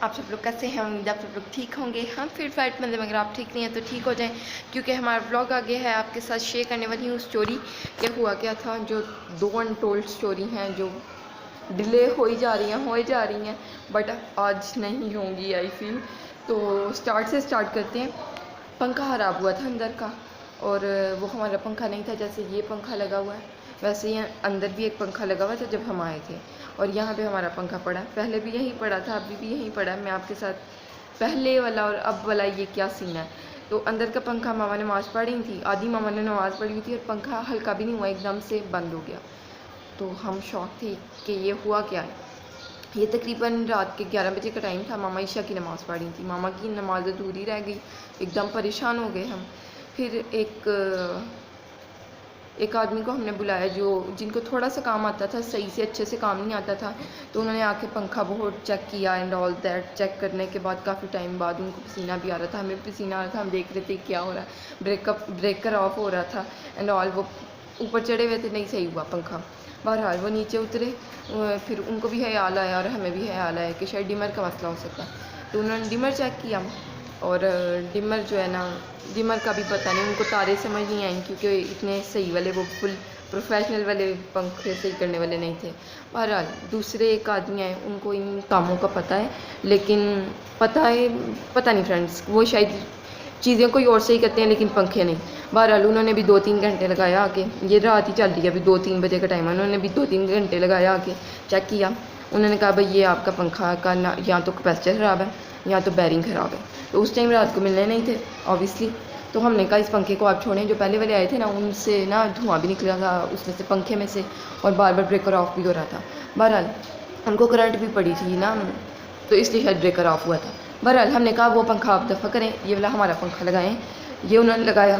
आप सब लोग कैसे हैं? उम्मीद आप सब लोग ठीक होंगे। हम फिर फाइट मतलब अगर आप ठीक नहीं हैं तो ठीक हो जाएं, क्योंकि हमारा व्लॉग आ गया है। आपके साथ शेयर करने वाली हूँ स्टोरी कि हुआ क्या था, जो 2 अनटोल्ड स्टोरी हैं जो डिले हो ही जा रही हैं बट आज नहीं होंगी आई फील। तो स्टार्ट करते हैं। पंखा ख़राब हुआ था अंदर का, और वो हमारा पंखा नहीं था। जैसे ये पंखा लगा हुआ है वैसे ही अंदर भी एक पंखा लगा हुआ था जब हम आए थे, और यहाँ पे हमारा पंखा पड़ा, पहले भी यहीं पड़ा था, अभी भी यहीं पड़ा है। मैं आपके साथ पहले वाला और अब वाला ये क्या सीन है। तो अंदर का पंखा मामा ने नमाज़ पढ़ी थी, आधी मामा ने नमाज़ पढ़ी हुई थी, और पंखा हल्का भी नहीं हुआ, एकदम से बंद हो गया। तो हम शौक थे कि ये हुआ क्या है। ये तकरीबन रात के 11 बजे का टाइम था। मामा ईशा की नमाज़ पढ़ी थी, मामा की नमाज अधूरी रह गई। एकदम परेशान हो गए हम। फिर एक आदमी को हमने बुलाया जिनको थोड़ा सा काम आता था, सही से अच्छे से काम नहीं आता था। तो उन्होंने आके पंखा बहुत चेक किया एंड ऑल दैट। चेक करने के बाद काफ़ी टाइम बाद उनको पसीना भी आ रहा था, हमें भी पसीना आ रहा था। हम देख रहे थे क्या हो रहा है, ब्रेकर ऑफ हो रहा था एंड ऑल। वो ऊपर चढ़े हुए थे, नहीं सही हुआ पंखा। बहरहाल वो नीचे उतरे, फिर उनको भी ख्याल आया और हमें भी ख्याल आया कि शायद डिमर का मसला हो सकता है। तो उन्होंने डिमर चेक किया, और डिमर जो है ना, डिमर का भी पता नहीं, उनको तारे समझ नहीं आई, क्योंकि इतने सही वाले वो फुल प्रोफेशनल वाले पंखे सही करने वाले नहीं थे। बहरहाल दूसरे एक आदमी आए, उनको इन कामों का पता है, लेकिन पता नहीं फ्रेंड्स, वो शायद चीज़ें कोई और सही करते हैं लेकिन पंखे नहीं। बहरहाल उन्होंने भी 2-3 घंटे लगाया आके, ये रात ही चल रही है, अभी 2-3 बजे का टाइम है। उन्होंने भी 2-3 घंटे लगाया आके, चेक किया। उन्होंने कहा भाई ये आपका पंखा का ना या तो कैपेसिटर ख़राब है या तो बैरिंग ख़राब है। तो उस टाइम रात को मिलने नहीं थे ऑब्वियसली। तो हमने कहा इस पंखे को आप छोड़ें। जो पहले वाले आए थे ना, उनसे ना धुआं भी निकला था उसमें से, पंखे में से, और बार बार ब्रेकर ऑफ भी हो रहा था। बहरहाल उनको करंट भी पड़ी थी ना, तो इसलिए शायद ब्रेकर ऑफ हुआ था। बहरहाल हमने कहा वो पंखा आप दफ़ा करें, ये वाला हमारा पंखा लगाएं। ये उन्होंने लगाया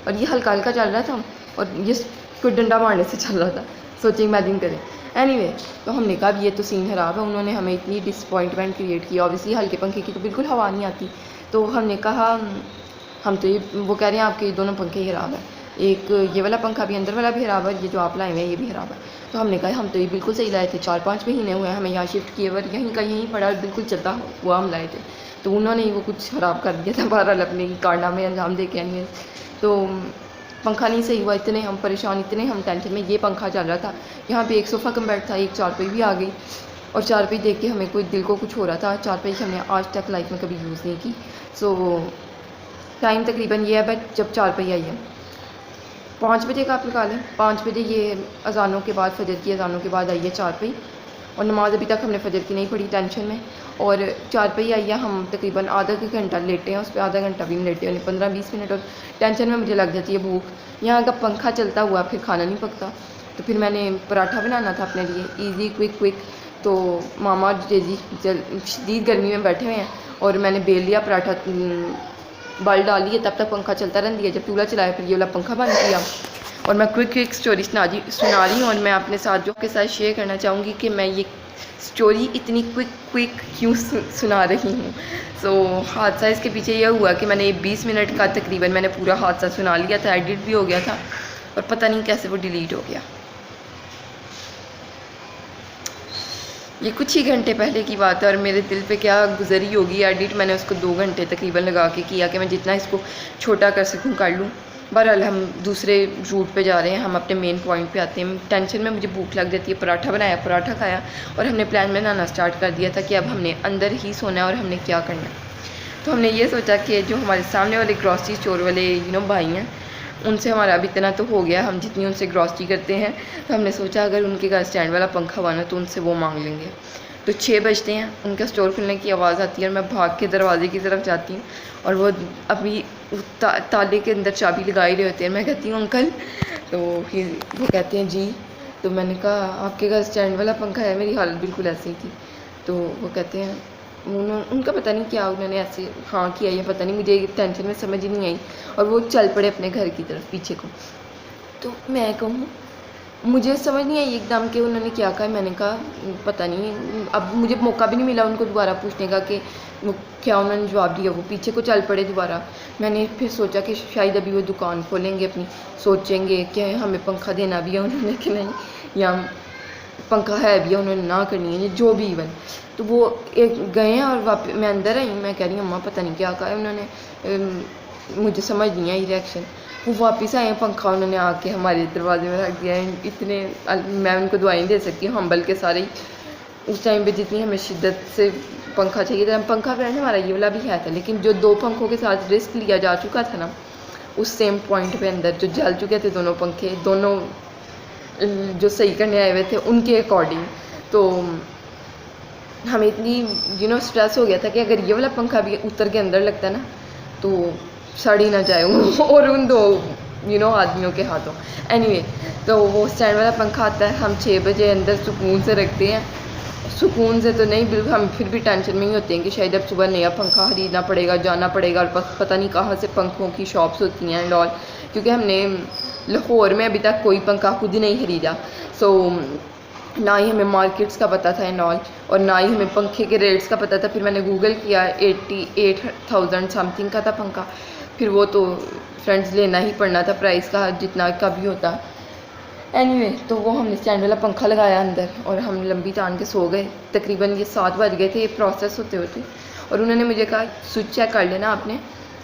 और ये हल्का हल्का चल रहा था, और ये कोई डंडा मारने से चल रहा था, सोचिए इमेजिन करें। एनीवे, तो हमने कहा ये तो सीन ख़राब है। उन्होंने हमें इतनी डिसअपॉइंटमेंट क्रिएट की। ऑब्वियसली हल्के पंखे की तो बिल्कुल हवा नहीं आती। तो हमने कहा हम तो ये, वो कह रहे हैं आपके ये दोनों पंखे ही ख़राब है, एक ये वाला पंखा भी, अंदर वाला भी ख़राब है, ये जो आप लाए हुए हैं ये भी ख़राब है। तो हमने कहा हम तो ये बिल्कुल सही लाए थे, 4-5 महीने हुए हैं हमें यहाँ शिफ्ट किए हुए, यहीं का यहीं पड़ा, बिल्कुल चलता हुआ हम लाए थे। तो उन्होंने ही वो कुछ ख़राब कर दिया था, बहरहाल अपने कारनामे अंजाम दे के आएंगे। तो पंखा नहीं सही हुआ, इतने हम परेशान, इतने हम टेंशन में। ये पंखा चल रहा था, यहाँ पे एक सोफ़ा कम बेड था, एक चारपाई भी आ गई, और चारपाई देख के हमें कोई दिल को कुछ हो रहा था। चारपाई हमने आज तक लाइफ में कभी यूज़ नहीं की। सो टाइम तकरीबन ये है बट जब चारपाई आई है 5 बजे का आप लगा लें, 5 बजे ये अजानों के बाद, फजर की अजानों के बाद आई है चारपाई, और नमाज अभी तक हमने फजर की नहीं पढ़ी टेंशन में। और चारपाई आई है, हम तकरीबन आधा घंटा लेटे हैं उस पर, आधा घंटा भी नहीं लेटे, उन्हें 15-20 मिनट, और टेंशन में मुझे लग जाती है भूख। यहाँ का पंखा चलता हुआ फिर खाना नहीं पकता। तो फिर मैंने पराठा बनाना था अपने लिए, ईजी क्विक। तो मामा जी शदीद गर्मी में बैठे हुए हैं, और मैंने बेल लिया पराठा, बाल डाल लिए, तब तक पंखा चलता रह दिया। जब चूल्हा चलाया फिर ये वाला पंखा बंद किया। और मैं क्विक स्टोरी सुना रही हूँ, और मैं अपने साथ जो के साथ शेयर करना चाहूँगी कि मैं ये स्टोरी इतनी क्विक क्यों सुना रही हूँ। सो हादसा इसके पीछे यह हुआ कि मैंने 20 मिनट का तकरीबन मैंने पूरा हादसा सुना लिया था, एडिट भी हो गया था, और पता नहीं कैसे वो डिलीट हो गया। ये कुछ ही घंटे पहले की बात है, और मेरे दिल पे क्या गुजरी होगी। एडिट मैंने उसको 2 घंटे तकरीबन लगा के किया कि मैं जितना इसको छोटा कर सकूँ कर लूँ। बहरहाल हम दूसरे रूट पे जा रहे हैं, हम अपने मेन पॉइंट पे आते हैं। टेंशन में मुझे भूख लग जाती है, पराठा बनाया, पराठा खाया, और हमने प्लान बनाना स्टार्ट कर दिया था कि अब हमने अंदर ही सोना है और हमने क्या करना है। तो हमने ये सोचा कि जो हमारे सामने वाले ग्रॉसरी स्टोर वाले भाई हैं, उनसे हमारा अब इतना तो हो गया, हम जितनी उनसे ग्रॉसरी करते हैं। तो हमने सोचा अगर उनके घर स्टैंड वाला पंखा हुआ ना तो उनसे वो मांग लेंगे। तो 6 बजते हैं, उनका स्टोर खुलने की आवाज़ आती है, और मैं भाग के दरवाजे की तरफ जाती हूँ, और वो अभी ताले के अंदर चाबी लगाई रहे होते हैं। मैं कहती हूँ अंकल, तो फिर वो कहते हैं जी। तो मैंने कहा आपके घर स्टैंड वाला पंखा है? मेरी हालत बिल्कुल ऐसी ही थी। तो वो कहते हैं, उनका पता नहीं क्या उन्होंने ऐसे हाँ किया, ये पता नहीं, मुझे टेंशन में समझ ही नहीं आई, और वो चल पड़े अपने घर की तरफ पीछे को। तो मैं कहूँ मुझे समझ नहीं आई एकदम कि उन्होंने क्या कहा। मैंने कहा पता नहीं, अब मुझे मौका भी नहीं मिला उनको दोबारा पूछने का कि क्या उन्होंने जवाब दिया। वो पीछे को चल पड़े दोबारा। मैंने फिर सोचा कि शायद अभी वो दुकान खोलेंगे अपनी, सोचेंगे कि हमें पंखा देना भी है उन्होंने कि नहीं, या पंखा है भी है, उन्होंने ना करनी है जो भी इवन। तो वो एक गए हैं और वापस मैं अंदर आई, मैं कह रही हूँ अम्मा पता नहीं क्या कहा है उन्होंने, मुझे समझ नहीं आई रिएक्शन। वो वापस आए हैं, पंखा उन्होंने आके हमारे दरवाजे में रख दिया है। इतने मैं उनको दुआएं दे सकती हूँ हम्बल के सारे ही। उस टाइम पे जितनी हमें शिद्दत से पंखा चाहिए था, पंखा फ्रेंड हमारा ये वाला भी है था, लेकिन जो 2 पंखों के साथ रिस्क लिया जा चुका था ना, उस सेम पॉइंट पे अंदर जो जल चुके थे दोनों पंखे, दोनों जो सही करने आए हुए थे उनके अकॉर्डिंग, तो हमें इतनी स्ट्रेस हो गया था कि अगर ये वाला पंखा भी उतर के अंदर लगता ना तो सड़ ही ना जाए और उन 2 आदमियों के हाथों। एनीवे, तो वो स्टैंड वाला पंखा आता है, हम 6 बजे अंदर सुकून से रखते हैं। सुकून से तो नहीं, बिल्कुल हम फिर भी टेंशन में ही होते हैं कि शायद अब सुबह नया पंखा खरीदना पड़ेगा, जाना पड़ेगा, और पता नहीं कहाँ से पंखों की शॉप्स होती हैं एंड ऑल, क्योंकि हमने लाहौर में अभी तक कोई पंखा खुद ही नहीं खरीदा। सो ना ही हमें मार्केट्स का पता था एंड ऑल, और ना ही हमें पंखे के रेट्स का पता था। फिर मैंने गूगल किया, 88,000 समथिंग का था पंखा। फिर वो तो फ्रेंड्स लेना ही पड़ना था, प्राइस का जितना का भी होता। एनीवे, तो वो हमने स्टैंड वाला पंखा लगाया अंदर और हम लंबी तान के सो गए। तकरीबन ये 7 बज गए थे ये प्रोसेस होते होते, और उन्होंने मुझे कहा स्विच चेक कर लेना आपने,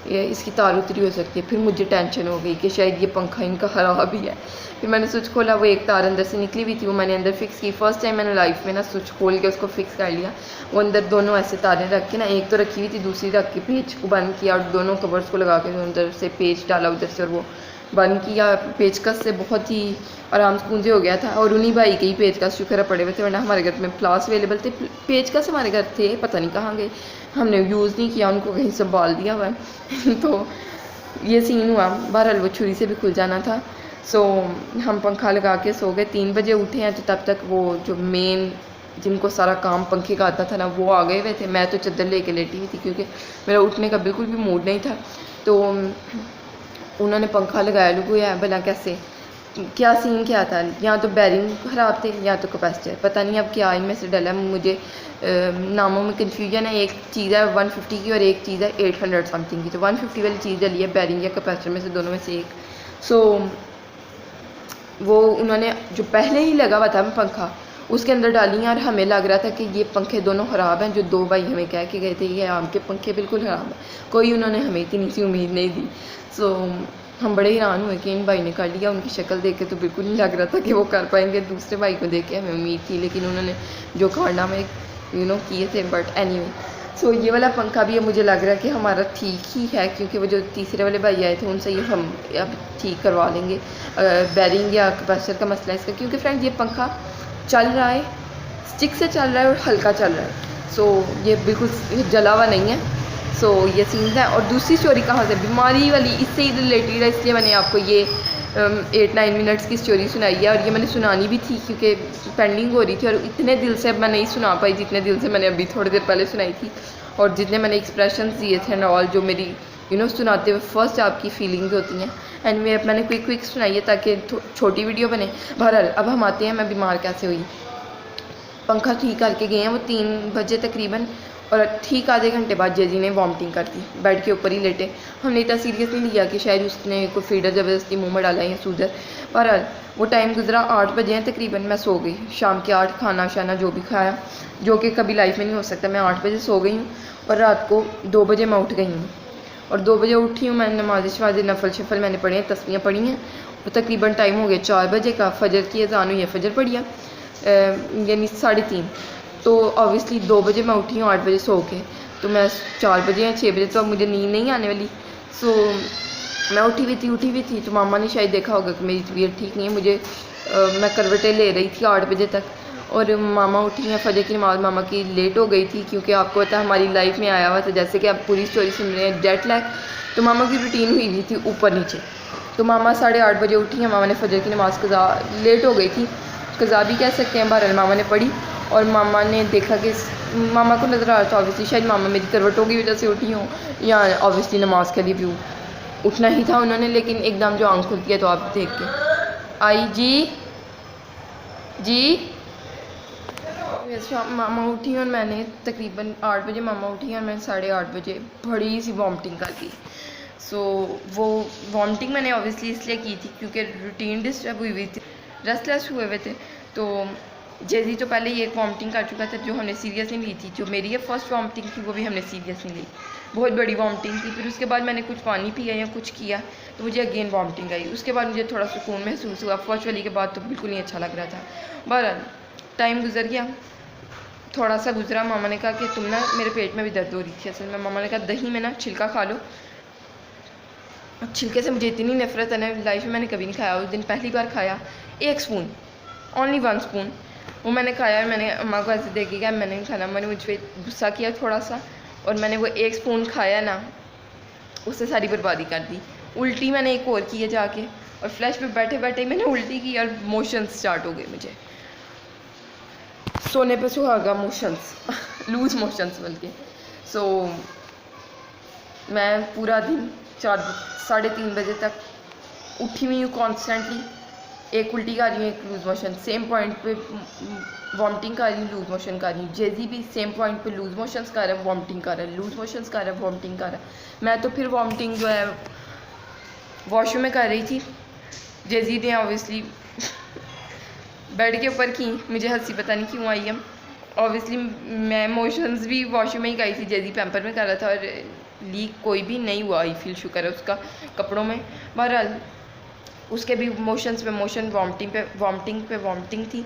ये इसकी तार उतरी हो सकती है। फिर मुझे टेंशन हो गई कि शायद ये पंखा इनका ख़राब ही है। फिर मैंने स्विच खोला, वो एक तार अंदर से निकली हुई थी, वो मैंने अंदर फिक्स की। फर्स्ट टाइम मैंने लाइफ में ना स्विच खोल के उसको फिक्स कर लिया। वो अंदर दोनों ऐसे तारें रख के ना, एक तो रखी हुई थी, दूसरी रख के पेज को बंद किया और दोनों कवर्स को लगा के अंदर से पेज डाला उधर से, और वो बंद किया। पेचकस से बहुत ही आराम सुकून से हो गया था, और उन्हीं भाई के ही पेचकस शुक्र है पड़े हुए थे, वरना हमारे घर में प्लास अवेलेबल थे। पेचकस हमारे घर थे, पता नहीं कहाँ गए, हमने यूज़ नहीं किया, उनको कहीं से बाल दिया हुआ तो ये सीन हुआ। बहरहाल वो छुरी से भी खुल जाना था। सो हम पंखा लगा के सो गए। 3 बजे उठे हैं, तो तब तक वो जो मेन जिनको सारा काम पंखे का आता था ना, वो आ गए हुए थे। मैं तो चादर लेके लेटी हुई थी क्योंकि मेरा उठने का बिल्कुल भी मूड नहीं था। तो उन्होंने पंखा लगाया, लगवाया, भला कैसे, क्या सीन क्या था, या तो बैरिंग ख़राब थे या तो कैपेसिटर, पता नहीं अब क्या इनमें से डला। मुझे नामों में कन्फ्यूजन है। एक चीज़ है 150 की और एक चीज़ है 800 समथिंग की। तो 150 वाली चीज़ डली है बैरिंग या कैपेसिटर में से, दोनों में से एक। सो वो उन्होंने जो पहले ही लगा हुआ था पंखा उसके अंदर डाली, और हमें लग रहा था कि ये पंखे दोनों ख़राब हैं। जो 2 भाई हमें कह के गए थे ये आपके पंखे बिल्कुल ख़राब हैं, कोई उन्होंने हमें इतनी सी उम्मीद नहीं दी। सो हम बड़े हैरान हुए कि इन भाई ने कर लिया। उनकी शक्ल देख के तो बिल्कुल नहीं लग रहा था कि वो कर पाएंगे। दूसरे भाई को देख के हमें उम्मीद थी, लेकिन उन्होंने जो कारनामे किए थे। बट एनीवे, सो ये वाला पंखा भी मुझे लग रहा है कि हमारा ठीक ही है, क्योंकि वो जो तीसरे वाले भाई आए थे उनसे ये हम अब ठीक करवा लेंगे बैरिंग या कैपेसिटर का मसला इसका। क्योंकि फ्रेंड ये पंखा चल रहा है, स्टिक से चल रहा है और हल्का चल रहा है। सो ये बिल्कुल जला हुआ नहीं है। सो ये सीन है। और दूसरी स्टोरी कहाँ से, बीमारी वाली, इससे ही रिलेटेड है, इसलिए मैंने आपको ये 8-9 मिनट्स की स्टोरी सुनाई है। और ये मैंने सुनानी भी थी क्योंकि पेंडिंग हो रही थी, और इतने दिल से अब मैं नहीं सुना पाई जितने दिल से मैंने अभी थोड़ी देर पहले सुनाई थी, और जितने मैंने एक्सप्रेशन दिए थे एंड ऑल, जो मेरी सुनाते हुए फर्स्ट आपकी फीलिंग होती हैं। एंड मैंने क्विक सुनाई है ताकि छोटी वीडियो बने। बहरहाल अब हम आते हैं मैं बीमार कैसे हुई। पंखा ठीक करके गए हैं वो 3 बजे तकरीबन, और ठीक आधे घंटे बाद जजी ने वॉमिटिंग कर दी, बेड के ऊपर ही लेटे। हमने इतना सीरियस नहीं लिया कि शायद उसने कोई फीडर ज़बरदस्ती मुंह में डाला या सूजर। बहरहाल वो टाइम गुजरा, 8 बजे हैं तकरीबन, मैं सो गई। शाम के 8 खाना शाना जो भी खाया, जो कि कभी लाइफ में नहीं हो सकता। मैं 8 बजे सो गई हूँ और रात को 2 बजे मैं उठ गई हूँ, और 2 बजे उठी हूँ। मैंने नमाज शमाज नफल शफल मैंने पढ़े हैं, तस्वीरें पढ़ी हैं। और तकरीबन टाइम हो गया 4 बजे का, फजर की अज़ान हुई है, फजर पढ़ी है यानी 3:30। तो ऑब्वियसली 2 बजे मैं उठी हूँ 8 बजे सो के, तो मैं 4 बजे या 6 बजे तो अब मुझे नींद नहीं आने वाली। सो मैं उठी हुई थी। तो मामा ने शायद देखा होगा कि मेरी तबीयत ठीक नहीं है। मैं करवटें ले रही थी 8 बजे तक, और मामा उठी हैं। फजर की नमाज़ मामा की लेट हो गई थी, क्योंकि आपको पता है हमारी लाइफ में आया हुआ था, जैसे कि आप पूरी स्टोरी सुन रहे हैं, जेट लैग। तो मामा की रूटीन हुई थी ऊपर नीचे। तो मामा 8:30 बजे उठी हैं। मामा ने फजर की नमाज़ कज़ा, लेट हो गई थी, कज़ा भी कह सकते हैं। बहरहाल मामा ने पढ़ी, और मामा ने देखा कि मामा को नज़र आ रहा था ऑब्वियसली शायद मामा मेरी करवटों की वजह से उठी हों, या ऑब्वियसली नमाज के लिए भी उठना ही था उन्होंने। लेकिन एकदम जो आंख खुलती है तो आप देख के आई जी मामा उठी, और मैंने तकरीबन 8 बजे मामा उठी, और मैंने 8:30 बजे बड़ी सी वॉमिटिंग कर दी। सो वो वॉमिटिंग मैंने ऑब्वियसली इसलिए की थी क्योंकि रूटीन डिस्टर्ब हुई थी, रेस्टलेस हुए हुए थे। तो जेजी तो पहले ही एक वॉमिटिंग कर चुका था जो हमने सीरियसली ली थी। जो मेरी ये फर्स्ट वॉमिटिंग थी वो भी हमने सीरियसली ली, बहुत बड़ी वॉमिटिंग थी। फिर उसके बाद मैंने कुछ पानी पिया या कुछ किया तो मुझे अगेन वॉमिटिंग आई। उसके बाद मुझे थोड़ा सुकून महसूस हुआ। फर्स्ट वाली के बाद तो बिल्कुल नहीं अच्छा लग रहा था। बहरहाल टाइम गुजर गया, थोड़ा सा गुजरा। मामा ने कहा कि तुम ना, मेरे पेट में भी दर्द हो रही थी असल में। मामा ने कहा दही में ना छिलका खा लो। छिलके से मुझे इतनी नफरत है ना, लाइफ में मैंने कभी नहीं खाया। उस दिन पहली बार खाया, 1 स्पून, ओनली 1 स्पून वो मैंने खाया। मैंने अम्मा को ऐसे देख के मैंने नहीं खाना। मैंने मुझ पर गुस्सा किया थोड़ा सा, और मैंने वो 1 स्पून खाया ना, उससे सारी बर्बादी कर दी। उल्टी मैंने एक और की है जाके, और फ्लैश पे बैठे बैठे मैंने उल्टी की और मोशंस स्टार्ट हो गए मुझे। सोने पे सुहागा मोशंस लूज मोशंस बल्कि। सो मैं पूरा दिन 3:30 बजे तक उठी हुई हूँ कॉन्स्टेंटली। एक उल्टी कर रही हूँ, एक लूज मोशन, सेम पॉइंट पे वॉमिटिंग कर रही हूँ, लूज मोशन कर रही हूँ। जेजी भी सेम पॉइंट पे लूज मोशंस कर रहा है, वॉमिटिंग कर रहा है, लूज मोशंस कर रहा है, वॉमिटिंग कर रहा है। मैं तो फिर वॉमिटिंग जो है वॉशरूम में कर रही थी। जेजी ने ऑब्वियसली बेड के ऊपर की, मुझे हंसी पता नहीं क्यों आई है। ऑब्वियसली मैं मोशंस भी वॉशरूम में ही गई थी, जेजी पैम्पर में कर रहा था, और लीक कोई भी नहीं हुआ, आई फील शुक्र है उसका कपड़ों में। बहरहाल उसके भी मोशंस पे मोशन, वॉमिटिंग पे वॉमिटिंग थी,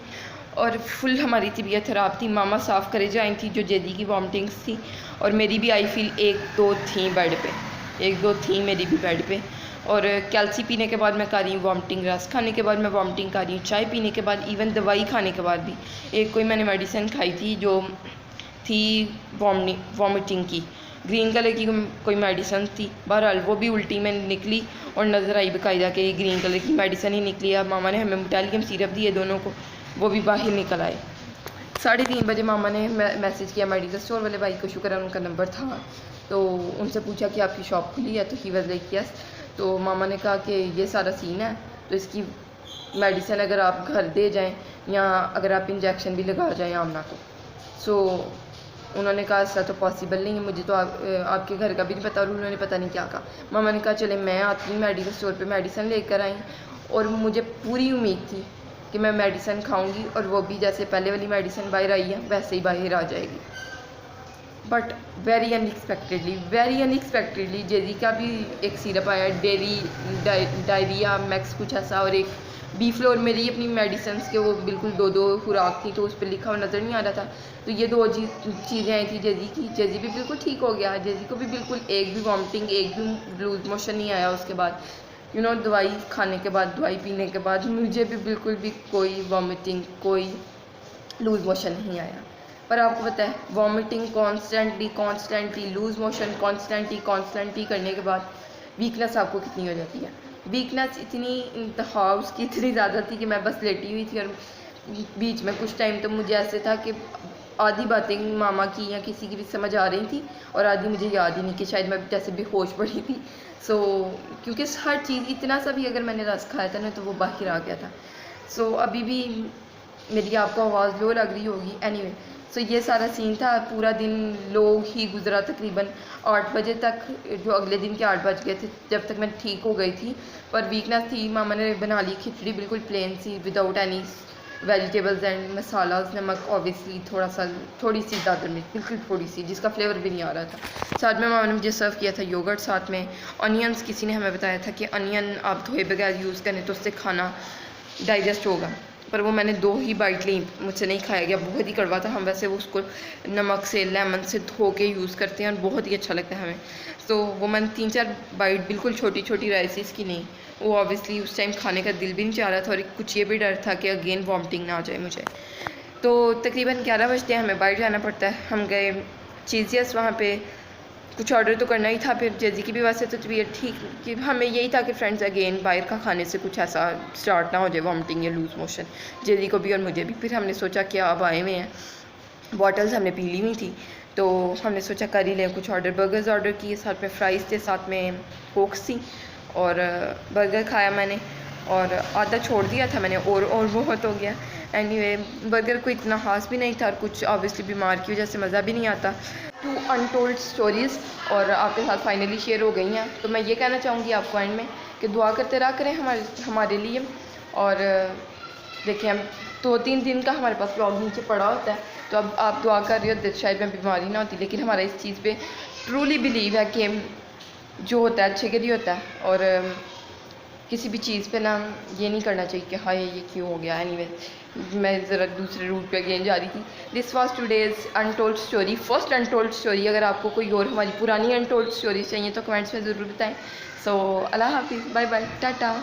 और फुल हमारी तबीयत ख़राब थी। मामा साफ़ करे जाई थी जो जेदी की वॉमिटिंग्स थी, और मेरी भी आई फील 1-2 थी बेड पे, 1-2 थी मेरी भी बेड पे। और कैल्सी पीने के बाद मैं कर रही हूँ वॉमिटिंग, रस खाने के बाद मैं वॉमिटिंग कर रही हूँ, चाय पीने के बाद, इवन दवाई खाने के बाद भी। एक कोई मैंने मेडिसिन खाई थी जो थी वॉमिटिंग की, ग्रीन कलर की कोई मेडिसिन थी। बहरहाल वो भी उल्टी में निकली और नज़र आई बाकायदा कि ग्रीन कलर की मेडिसिन ही निकली। अब मामा ने हमें मेटालियम सिरप दिए दोनों को, वो भी बाहर निकल आए। 3:30 बजे मामा ने मैसेज किया मेडिकल स्टोर वाले भाई को, शुक्र है उनका नंबर था, तो उनसे पूछा कि आपकी शॉप खुली है, तो ही वाज लाइक यस। तो मामा ने कहा कि ये सारा सीन है, तो इसकी मेडिसिन अगर आप घर दे जाएं या अगर आप इंजेक्शन भी लगा जाएं आमना को। सो उन्होंने कहा ऐसा तो पॉसिबल नहीं है, मुझे तो आपके घर का भी नहीं पता, और उन्होंने पता नहीं क्या कहा। मामा ने कहा चले मैं आती हूँ मेडिकल स्टोर पे मेडिसिन लेकर आई, और मुझे पूरी उम्मीद थी कि मैं मेडिसिन खाऊंगी और वो भी जैसे पहले वाली मेडिसिन बाहर आई है वैसे ही बाहर आ जाएगी। बट वेरी अनएक्सपेक्टेडली जेदी का भी एक सिरप आया, डायरिया मैक्स कुछ ऐसा, और एक बी फ्लोर। मेरी अपनी मेडिसिन के वो बिल्कुल 2-2 खुराक थी, तो उस पर लिखा हुआ नज़र नहीं आ रहा था। तो ये 2 चीज़ें आई थी जेजी की। जेजी भी बिल्कुल ठीक हो गया, जेजी को भी बिल्कुल एक भी वॉमिटिंग, एक भी लूज मोशन नहीं आया उसके बाद। दवाई खाने के बाद, दवाई पीने के बाद मुझे भी बिल्कुल भी कोई वॉमिटिंग, कोई लूज मोशन नहीं आया। पर आपको पता है vomiting constantly, loose motion constantly करने के बाद वीकनेस आपको कितनी हो जाती है। वीकनेस इतनी इंतहा उसकी इतनी ज़्यादा थी कि मैं बस लेटी हुई थी, और बीच में कुछ टाइम तो मुझे ऐसे था कि आधी बातें मामा की या किसी की भी समझ आ रही थी, और आधी मुझे याद ही नहीं, कि शायद मैं जैसे बेहोश पड़ी थी। क्योंकि हर चीज़, इतना सा भी अगर मैंने रस खाया था ना तो वो बाहर आ गया था। अभी भी मेरी आपको आवाज़ लो लग रही होगी। एनीवे, ये सारा सीन था। पूरा दिन लो ही गुजरा, तकरीबन 8 बजे तक, जो अगले दिन के 8 बज गए थे जब तक मैं ठीक हो गई थी। पर वीकनेस थी। मामा ने बना ली खिचड़ी बिल्कुल प्लेन सी, without any vegetables and masalas, नमक ऑब्वियसली थोड़ी सी दादर मिर्च, बिल्कुल थोड़ी सी, जिसका फ्लेवर भी नहीं आ रहा था। साथ में मामा ने मुझे सर्व किया था योगर्ट, साथ में अनियंस। किसी ने हमें बताया था कि अनियन आप धोए बगैर यूज़ करें तो उससे खाना डाइजेस्ट होगा, पर वो मैंने 2 ही बाइट ली, मुझसे नहीं खाया गया, बहुत ही कड़वा था। हम वैसे उसको नमक से, लेमन से धो के यूज़ करते हैं और बहुत ही अच्छा लगता है हमें। तो वो मैंने 3-4 बाइट, बिल्कुल छोटी छोटी राइसिस की नहीं, वो ऑब्वियसली उस टाइम खाने का दिल भी नहीं चाह रहा था, और कुछ ये भी डर था कि अगेन वॉमिटिंग ना आ जाए मुझे। तो तकरीबन 11 बजते हमें बाहर जाना पड़ता है। हम गए चीज़ियस, वहाँ पे कुछ ऑर्डर तो करना ही था। फिर जेजी की भी वैसे तो तबीयत ठीक, कि हमें यही था कि फ्रेंड्स अगेन बाहर का खाने से कुछ ऐसा स्टार्ट ना हो जाए, वॉमिटिंग या लूज मोशन, जेजी को भी और मुझे भी। फिर हमने सोचा कि अब आए हुए हैं, बॉटल्स हमने पी ली हुई थी, तो हमने सोचा कर ही लें कुछ ऑर्डर। बर्गर्स ऑर्डर किए, साथ में फ्राइज़ थे, साथ में कोक्स थी, और बर्गर खाया मैंने, और आधा छोड़ दिया था मैंने, और बहुत हो गया। एनीवे, बर्गर कोई इतना खास भी नहीं था, और कुछ ऑब्वियसली बीमार की वजह से मज़ा भी नहीं आता। 2 अनटोल्ड स्टोरीज़ और आपके साथ फाइनली शेयर हो गई हैं। तो मैं ये कहना चाहूँगी आपको एंड में कि दुआ करते रहा करें हमारे लिए, और देखिए हम 2-3 दिन का हमारे पास व्लॉग नीचे पड़ा होता है। तो अब आप दुआ कर रहे होते शायद मैं बीमारी ना होती, लेकिन हमारा इस चीज़ पे ट्रूली बिलीव है कि जो होता है अच्छे के लिए होता है, और किसी भी चीज़ पे ना ये नहीं करना चाहिए कि हाँ ये क्यों हो गया। एनीवे मैं ज़रा दूसरे रूट पे अगेन जा रही थी। This was today's untold story, first untold story. अगर आपको कोई और हमारी पुरानी अनटोल्ड स्टोरी चाहिए तो कमेंट्स में ज़रूर बताएं। सो अल्लाह हाफिज़, बाय बाय, टाटा।